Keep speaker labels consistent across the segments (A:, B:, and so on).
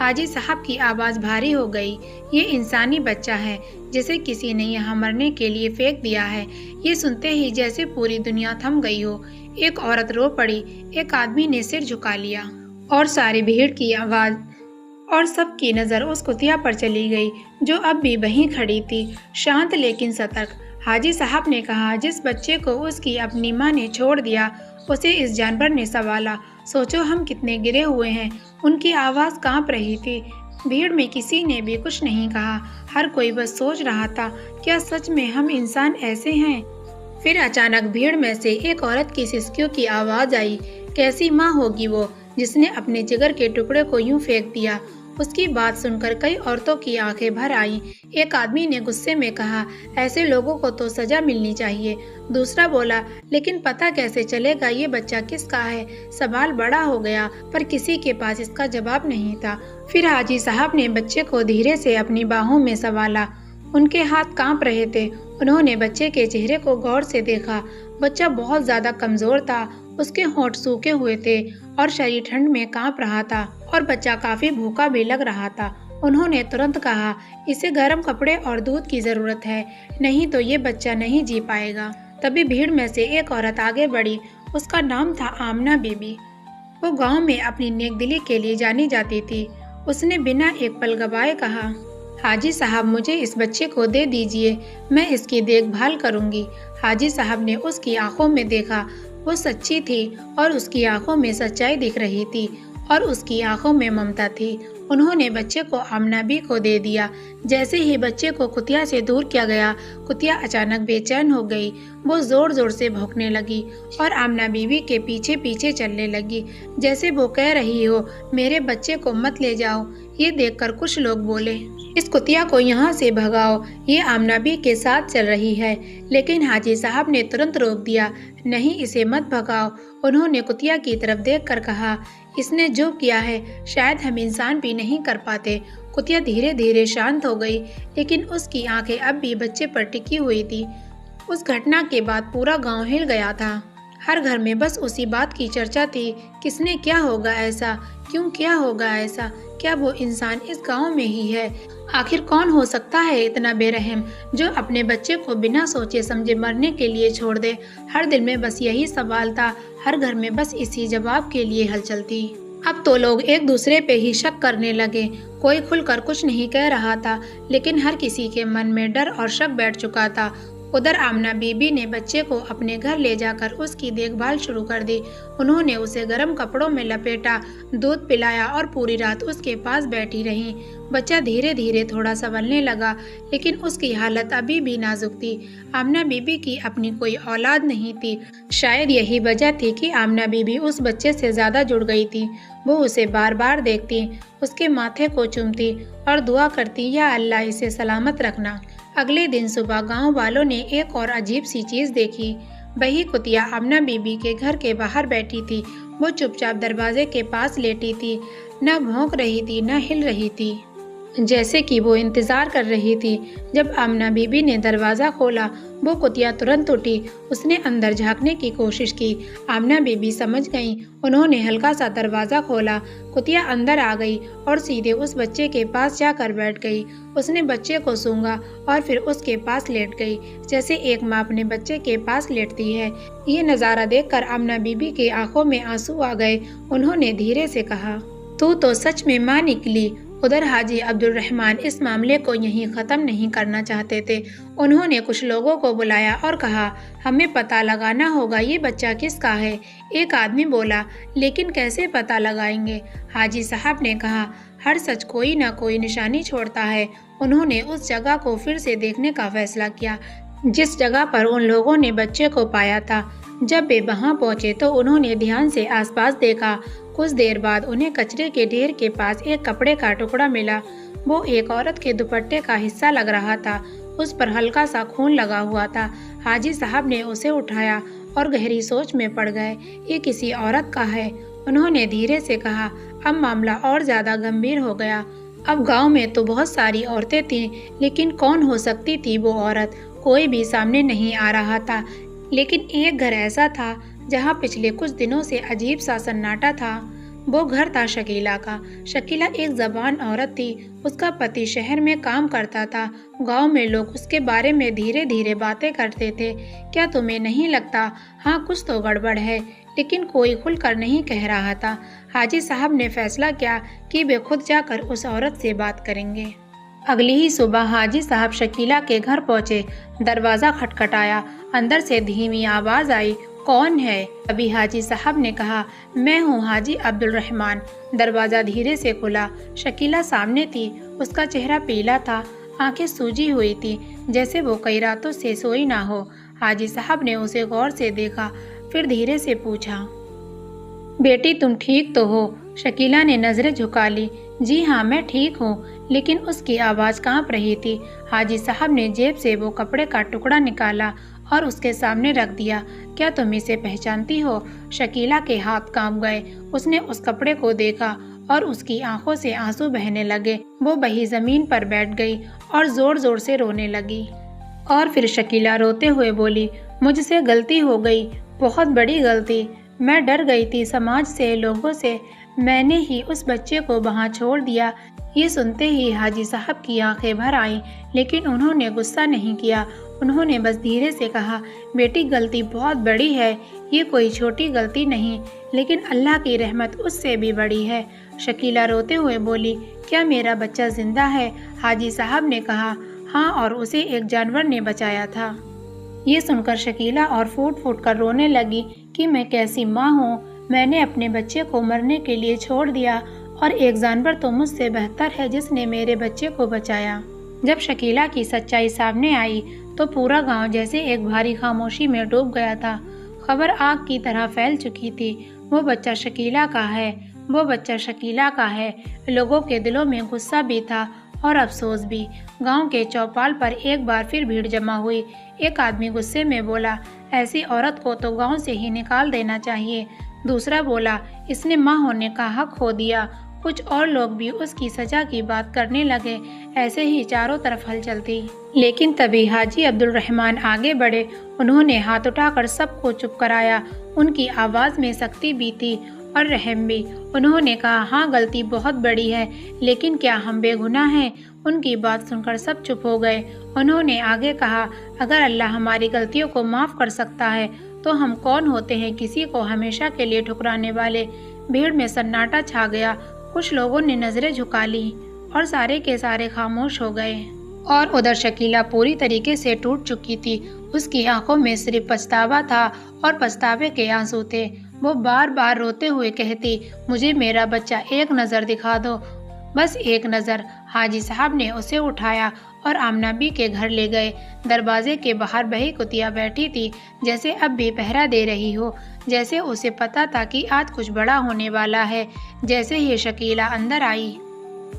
A: حاجی صاحب کی آواز بھاری ہو گئی۔ یہ انسانی بچہ ہے جسے کسی نے یہاں مرنے کے لیے پھینک دیا ہے۔ یہ سنتے ہی جیسے پوری دنیا تھم گئی ہو۔ ایک عورت رو پڑی، ایک آدمی نے سر جھکا لیا اور ساری بھیڑ کی آواز اور سب کی نظر اس کتیا پر چلی گئی جو اب بھی وہیں کھڑی تھی، شانت لیکن سترک۔ حاجی صاحب نے کہا، جس بچے کو اس کی اپنی ماں نے چھوڑ دیا اسے اس جانور نے سنبھالا۔ سوچو ہم کتنے گرے ہوئے ہیں۔ ان کی آواز کانپ رہی تھی۔ بھیڑ میں کسی نے بھی کچھ نہیں کہا، ہر کوئی بس سوچ رہا تھا، کیا سچ میں ہم انسان ایسے ہیں؟ پھر اچانک بھیڑ میں سے ایک عورت کی سسکیوں کی آواز آئی۔ کیسی ماں ہوگی وہ جس نے اپنے جگر کے ٹکڑے کو یوں پھینک دیا؟ اس کی بات سن کر کئی عورتوں کی آنکھیں بھر آئیں۔ ایک آدمی نے غصے میں کہا، ایسے لوگوں کو تو سزا ملنی چاہیے۔ دوسرا بولا، لیکن پتہ کیسے چلے گا یہ بچہ کس کا ہے؟ سوال بڑا ہو گیا پر کسی کے پاس اس کا جواب نہیں تھا۔ پھر حاجی صاحب نے بچے کو دھیرے سے اپنی باہوں میں سنبھالا۔ ان کے ہاتھ کانپ رہے تھے۔ انہوں نے بچے کے چہرے کو غور سے دیکھا۔ بچہ بہت زیادہ کمزور تھا، اس کے ہونٹ سوکھے ہوئے تھے اور شریر ٹھنڈ میں کانپ رہا تھا اور بچہ کافی بھوکا بھی لگ رہا تھا۔ انہوں نے ترنت کہا، اسے گرم کپڑے اور دودھ کی ضرورت ہے، نہیں تو یہ بچہ نہیں جی پائے گا۔ تبھی بھیڑ میں سے ایک عورت آگے بڑھی، اس کا نام تھا آمنہ بی بی۔ وہ گاؤں میں اپنی نیک دلی کے لیے جانی جاتی تھی۔ اس نے بنا ایک پل گوائے کہا، حاجی صاحب مجھے اس بچے کو دے دیجئے، میں اس کی دیکھ بھال کروں گی۔ حاجی صاحب نے اس کی آنکھوں میں دیکھا، وہ سچی تھی اور اس کی آنکھوں میں سچائی دکھ رہی تھی اور اس کی آنکھوں میں ممتا تھی۔ انہوں نے بچے کو آمنہ بی کو دے دیا۔ جیسے ہی بچے کو کتیا سے دور کیا گیا، کتیا اچانک بے چین ہو گئی۔ وہ زور زور سے بھونکنے لگی اور آمنہ بی بی کے پیچھے پیچھے چلنے لگی، جیسے وہ کہہ رہی ہو، میرے بچے کو مت لے جاؤ۔ یہ دیکھ کر کچھ لوگ بولے، اس کتیا کو یہاں سے بھگاؤ، یہ آمنہ بی کے ساتھ چل رہی ہے۔ لیکن حاجی صاحب نے ترنت روک دیا، نہیں اسے مت بھگاؤ۔ انہوں نے کتیا کی طرف دیکھ کر کہا، اس نے جو کیا ہے شاید ہم انسان بھی نہیں کر پاتے۔ کتیا دھیرے دھیرے شانت ہو گئی، لیکن اس کی آنکھیں اب بھی بچے پر ٹکی ہوئی تھی۔ اس گھٹنا کے بعد پورا گاؤں ہل گیا تھا۔ ہر گھر میں بس اسی بات کی چرچا تھی، کس نے کیا ہوگا ایسا؟ کیوں کیا ہوگا ایسا؟ کیا وہ انسان اس گاؤں میں ہی ہے؟ آخر کون ہو سکتا ہے اتنا بے رحم جو اپنے بچے کو بنا سوچے سمجھے مرنے کے لیے چھوڑ دے؟ ہر دل میں بس یہی سوال تھا، ہر گھر میں بس اسی جواب کے لیے ہلچل تھی۔ اب تو لوگ ایک دوسرے پہ ہی شک کرنے لگے۔ کوئی کھل کر کچھ نہیں کہہ رہا تھا، لیکن ہر کسی کے من میں ڈر اور شک بیٹھ چکا تھا۔ ادھر آمنہ بی بی نے بچے کو اپنے گھر لے جا کر اس کی دیکھ بھال شروع کر دی۔ انہوں نے اسے گرم کپڑوں میں لپیٹا، دودھ پلایا اور پوری رات اس کے پاس بیٹھی رہیں۔ بچہ دھیرے دھیرے تھوڑا سنبھلنے لگا، لیکن اس کی حالت ابھی بھی نازک تھی۔ آمنہ بی بی کی اپنی کوئی اولاد نہیں تھی۔ شاید یہی وجہ تھی کہ آمنہ بی بی اس بچے سے زیادہ جڑ گئی تھی۔ وہ اسے بار بار دیکھتی، اس کے ماتھے کو چومتی اور دعا کرتی، یا اللہ اسے سلامت رکھنا۔ اگلے دن صبح گاؤں والوں نے ایک اور عجیب سی چیز دیکھی۔ وہی کتیا آمنہ بی بی کے گھر کے باہر بیٹھی تھی۔ وہ چپ چاپ دروازے کے پاس لیٹی تھی، نہ بھونک رہی تھی نہ ہل رہی تھی، جیسے کہ وہ انتظار کر رہی تھی۔ جب آمنہ بی بی نے دروازہ کھولا، وہ کتیا ترنت اٹھی، اس نے اندر جھانکنے کی کوشش کی۔ آمنہ بی بی سمجھ گئیں۔ انہوں نے ہلکا سا دروازہ کھولا، کتیا اندر آ گئی اور سیدھے اس بچے کے پاس جا کر بیٹھ گئی۔ اس نے بچے کو سونگھا اور پھر اس کے پاس لیٹ گئی، جیسے ایک ماں اپنے بچے کے پاس لیٹتی ہے۔ یہ نظارہ دیکھ کر آمنہ بی بی کے آنکھوں میں آنسو آ گئے۔ انہوں نے دھیرے سے کہا، تو سچ میں ماں نکلی۔ ادھر حاجی عبد الرحمن اس معاملے کو یہیں ختم نہیں کرنا چاہتے تھے۔ انہوں نے کچھ لوگوں کو بلایا اور کہا، ہمیں پتہ لگانا ہوگا یہ بچہ کس کا ہے۔ ایک آدمی بولا، لیکن کیسے پتہ لگائیں گے؟ حاجی صاحب نے کہا، ہر سچ کوئی نہ کوئی نشانی چھوڑتا ہے۔ انہوں نے اس جگہ کو پھر سے دیکھنے کا فیصلہ کیا جس جگہ پر ان لوگوں نے بچے کو پایا تھا۔ جب وہ وہاں پہنچے تو انہوں نے دھیان سے آس پاس دیکھا۔ کچھ دیر بعد انہیں کچرے کے ڈھیر کے پاس ایک کپڑے کا ٹکڑا ملا۔ وہ ایک عورت کے دوپٹے کا حصہ لگ رہا تھا، اس پر ہلکا سا خون لگا ہوا تھا۔ حاجی صاحب نے اسے اٹھایا اور گہری سوچ میں پڑ گئے، یہ کسی عورت کا ہے۔ انہوں نے دھیرے سے کہا، اب معاملہ اور زیادہ گمبھیر ہو گیا۔ اب گاؤں میں تو بہت ساری عورتیں تھیں، لیکن کون ہو سکتی تھی وہ عورت؟ کوئی بھی سامنے نہیں آ رہا تھا۔ لیکن ایک گھر ایسا تھا جہاں پچھلے کچھ دنوں سے عجیب سا سناٹا تھا۔ وہ گھر تھا شکیلا کا۔ شکیلا ایک زبان عورت تھی، اس کا پتی شہر میں کام کرتا تھا۔ گاؤں میں لوگ اس کے بارے میں دھیرے دھیرے باتیں کرتے تھے۔ کیا تمہیں نہیں لگتا ہاں کچھ تو گڑبڑ ہے؟ لیکن کوئی کھل کر نہیں کہہ رہا تھا۔ حاجی صاحب نے فیصلہ کیا کہ وہ خود جا کر اس عورت سے بات کریں گے۔ اگلی ہی صبح حاجی صاحب شکیلا کے گھر پہنچے۔ دروازہ کھٹکھٹایا، اندر سے دھیمی آواز آئی، کون ہے؟ ابھی حاجی صاحب نے کہا، میں ہوں حاجی عبد الرحمن۔ دروازہ دھیرے سے کھلا۔ شکیلا سامنے تھی، اس کا چہرہ پیلا تھا، آنکھیں سوجی ہوئی تھی جیسے وہ کئی راتوں سے سوئی نہ ہو۔ حاجی صاحب نے اسے غور سے دیکھا، پھر دھیرے سے پوچھا، بیٹی تم ٹھیک تو ہو؟ شکیلا نے نظریں جھکا لی، جی ہاں میں ٹھیک ہوں، لیکن اس کی آواز کانپ رہی تھی۔ حاجی صاحب نے جیب سے وہ کپڑے کا ٹکڑا نکالا اور اس کے سامنے رکھ دیا۔ کیا تم اسے پہچانتی ہو؟ شکیلا کے ہاتھ کانپ گئے۔ اس نے اس کپڑے کو دیکھا اور اس کی آنکھوں سے آنسو بہنے لگے۔ وہ بہی زمین پر بیٹھ گئی اور زور زور سے رونے لگی۔ اور پھر شکیلا روتے ہوئے بولی، مجھ سے غلطی ہو گئی، بہت بڑی غلطی۔ میں ڈر گئی تھی سماج سے، لوگوں سے، میں نے ہی اس بچے کو وہاں چھوڑ دیا۔ یہ سنتے ہی حاجی صاحب کی آنکھیں بھر آئیں، لیکن انہوں نے غصہ نہیں کیا۔ انہوں نے بس دھیرے سے کہا، بیٹی غلطی بہت بڑی ہے، یہ کوئی چھوٹی غلطی نہیں، لیکن اللہ کی رحمت اس سے بھی بڑی ہے۔ شکیلا روتے ہوئے بولی، کیا میرا بچہ زندہ ہے؟ حاجی صاحب نے کہا، ہاں، اور اسے ایک جانور نے بچایا تھا۔ یہ سن کر شکیلا اور پھوٹ پھوٹ کر رونے لگی کہ میں کیسی ماں ہوں، میں نے اپنے بچے کو مرنے کے لیے چھوڑ دیا، اور ایک جانور تو مجھ سے بہتر ہے جس نے میرے بچے کو بچایا۔ جب شکیلا کی سچائی سامنے آئی تو پورا گاؤں جیسے ایک بھاری خاموشی میں ڈوب گیا تھا۔ خبر آگ کی طرح پھیل چکی تھی، وہ بچہ شکیلا کا ہے، وہ بچہ شکیلا کا ہے۔ لوگوں کے دلوں میں غصہ بھی تھا اور افسوس بھی۔ گاؤں کے چوپال پر ایک بار پھر بھیڑ جمع ہوئی۔ ایک آدمی غصے میں بولا، ایسی عورت کو تو گاؤں سے ہی نکال دینا چاہیے۔ دوسرا بولا، اس نے ماں ہونے کا حق کھو دیا۔ کچھ اور لوگ بھی اس کی سزا کی بات کرنے لگے۔ ایسے ہی چاروں طرف ہلچل تھی۔ لیکن تبھی حاجی عبد الرحمن آگے بڑھے۔ انہوں نے ہاتھ اٹھا کر سب کو چپ کرایا۔ ان کی آواز میں سختی بھی تھی اور رحم بھی۔ انہوں نے کہا، ہاں غلطی بہت بڑی ہے، لیکن کیا ہم بے گناہ ہیں؟ ان کی بات سن کر سب چپ ہو گئے۔ انہوں نے آگے کہا، اگر اللہ ہماری غلطیوں کو معاف کر سکتا ہے تو ہم کون ہوتے ہیں کسی کو ہمیشہ کے لیے ٹھکرانے والے؟ بھیڑ میں سناٹا چھا گیا۔ کچھ لوگوں نے نظریں جھکا لی اور سارے کے سارے خاموش ہو گئے۔ اور ادھر شکیلا پوری طریقے سے ٹوٹ چکی تھی۔ اس کی آنکھوں میں صرف پچھتاوا تھا اور پچھتاوے کے آنسو تھے۔ وہ بار بار روتے ہوئے کہتی، مجھے میرا بچہ ایک نظر دکھا دو، بس ایک نظر۔ حاجی صاحب نے اسے اٹھایا اور آمنہ بی کے گھر لے گئے۔ دروازے کے باہر بہی کتیا بیٹھی تھی، جیسے اب بھی پہرا دے رہی ہو، جیسے اسے پتا تھا کہ آج کچھ بڑا ہونے والا ہے۔ جیسے ہی شکیلا اندر آئی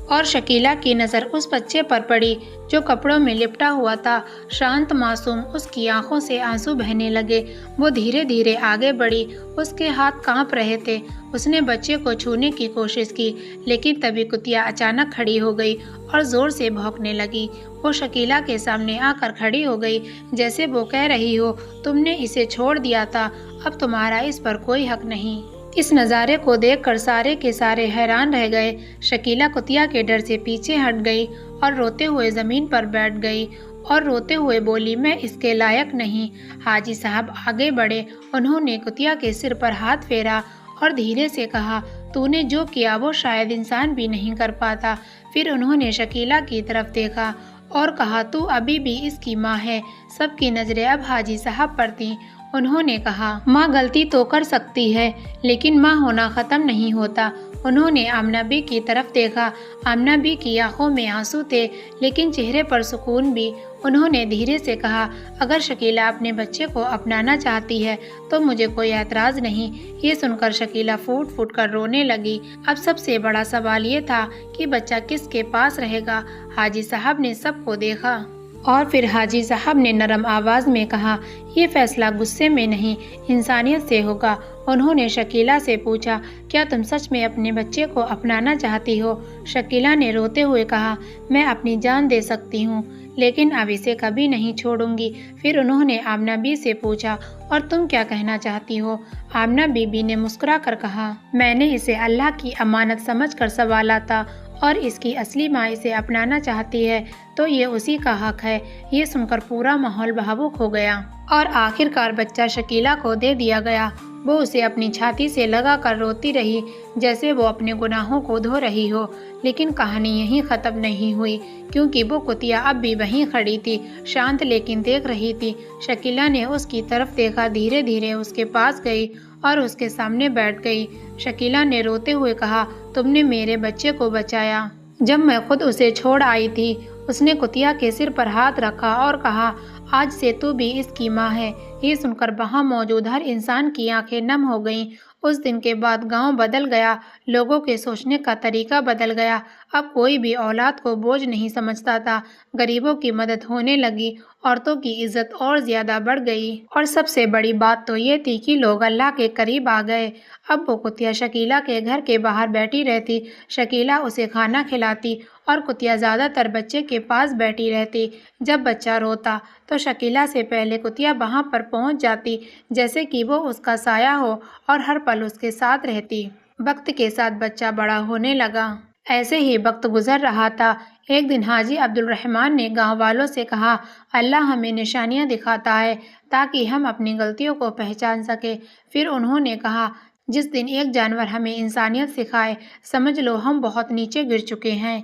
A: اور شکیلا کی نظر اس بچے پر پڑی جو کپڑوں میں لپٹا ہوا تھا، شانت معصوم، اس کی آنکھوں سے آنسو بہنے لگے۔ وہ دھیرے دھیرے آگے بڑھی، اس کے ہاتھ کانپ رہے تھے۔ اس نے بچے کو چھونے کی کوشش کی، لیکن تبھی کتیا اچانک کھڑی ہو گئی اور زور سے بھونکنے لگی۔ وہ شکیلا کے سامنے آ کر کھڑی ہو گئی، جیسے وہ کہہ رہی ہو، تم نے اسے چھوڑ دیا تھا، اب تمہارا اس پر کوئی حق نہیں۔ اس نظارے کو دیکھ کر سارے کے سارے حیران رہ گئے۔ شکیلا کتیا کے ڈر سے پیچھے ہٹ گئی اور روتے ہوئے زمین پر بیٹھ گئی اور روتے ہوئے بولی، میں اس کے لائق نہیں۔ حاجی صاحب آگے بڑھے۔ انہوں نے کتیا کے سر پر ہاتھ پھیرا اور دھیرے سے کہا، تو نے جو کیا وہ شاید انسان بھی نہیں کر پاتا۔ پھر انہوں نے شکیلا کی طرف دیکھا اور کہا، تو ابھی بھی اس کی ماں ہے۔ سب کی نظریں اب حاجی صاحب پر تھیں۔ انہوں نے کہا، ماں غلطی تو کر سکتی ہے، لیکن ماں ہونا ختم نہیں ہوتا۔ انہوں نے آمنہ بی کی طرف دیکھا۔ آمنہ بی کی آنکھوں میں آنسو تھے، لیکن چہرے پر سکون بھی۔ انہوں نے دھیرے سے کہا، اگر شکیلا اپنے بچے کو اپنانا چاہتی ہے تو مجھے کوئی اعتراض نہیں۔ یہ سن کر شکیلا پھوٹ پھوٹ کر رونے لگی۔ اب سب سے بڑا سوال یہ تھا کہ بچہ کس کے پاس رہے گا۔ حاجی صاحب نے سب کو دیکھا اور پھر حاجی صاحب نے نرم آواز میں کہا، یہ فیصلہ غصے میں نہیں، انسانیت سے ہوگا۔ انہوں نے شکیلہ سے پوچھا، کیا تم سچ میں اپنے بچے کو اپنانا چاہتی ہو؟ شکیلہ نے روتے ہوئے کہا، میں اپنی جان دے سکتی ہوں لیکن اب اسے کبھی نہیں چھوڑوں گی۔ پھر انہوں نے آمنہ بی سے پوچھا، اور تم کیا کہنا چاہتی ہو؟ آمنہ بی بی نے مسکرا کر کہا، میں نے اسے اللہ کی امانت سمجھ کر سنبھالا تھا اور اس کی اصلی ماں اسے اپنانا چاہتی ہے تو یہ اسی کا حق ہے۔ یہ سن کر پورا ماحول بھاوک ہو گیا اور آخر کار بچہ شکیلہ کو دے دیا گیا۔ وہ اسے اپنی چھاتی سے لگا کر روتی رہی جیسے وہ اپنے گناہوں کو دھو رہی ہو۔ لیکن کہانی یہیں ختم نہیں ہوئی، کیونکہ وہ کتیا اب بھی وہیں کھڑی تھی، شانت لیکن دیکھ رہی تھی۔ شکیلہ نے اس کی طرف دیکھا، دھیرے دھیرے اس کے پاس گئی اور اس کے سامنے بیٹھ گئی۔ شکیلہ نے روتے ہوئے کہا، تم نے میرے بچے کو بچایا جب میں خود اسے چھوڑ آئی تھی۔ اس نے کتیا کے سر پر ہاتھ رکھا اور کہا، آج سے تو بھی اس کی ماں ہے۔ یہ سن کر وہاں موجود ہر انسان کی آنکھیں نم ہو گئیں۔ اس دن کے بعد گاؤں بدل گیا، لوگوں کے سوچنے کا طریقہ بدل گیا۔ اب کوئی بھی اولاد کو بوجھ نہیں سمجھتا تھا، غریبوں کی مدد ہونے لگی، عورتوں کی عزت اور زیادہ بڑھ گئی، اور سب سے بڑی بات تو یہ تھی کہ لوگ اللہ کے قریب آ گئے۔ اب وہ کتیا شکیلہ کے گھر کے باہر بیٹھی رہتی، شکیلہ اسے کھانا کھلاتی اور کتیا زیادہ تر بچے کے پاس بیٹھی رہتی۔ جب بچہ روتا تو شکیلہ سے پہلے کتیا وہاں پر پہنچ جاتی جیسے کہ وہ اس کا سایہ ہو اور ہر پل اس کے ساتھ رہتی۔ وقت کے ساتھ بچہ بڑا ہونے لگا۔ ایسے ہی وقت گزر رہا تھا۔ ایک دن حاجی عبدالرحمن نے گاؤں والوں سے کہا، اللہ ہمیں نشانیاں دکھاتا ہے تاکہ ہم اپنی غلطیوں کو پہچان سکیں۔ پھر انہوں نے کہا، جس دن ایک جانور ہمیں انسانیت سکھائے، سمجھ لو ہم بہت نیچے گر چکے ہیں۔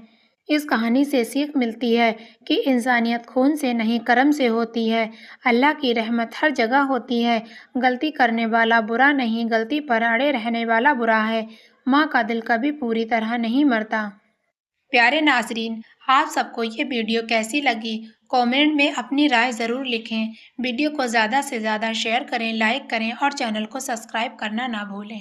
A: اس کہانی سے سیکھ ملتی ہے کہ انسانیت خون سے نہیں کرم سے ہوتی ہے۔ اللہ کی رحمت ہر جگہ ہوتی ہے۔ غلطی کرنے والا برا نہیں، غلطی پر اڑے رہنے والا برا ہے۔ ماں کا دل کبھی پوری طرح نہیں مرتا۔ پیارے ناظرین، آپ سب کو یہ ویڈیو کیسی لگی؟ کامنٹ میں اپنی رائے ضرور لکھیں۔ ویڈیو کو زیادہ سے زیادہ شیئر کریں، لائک کریں اور چینل کو سبسکرائب کرنا نہ بھولیں۔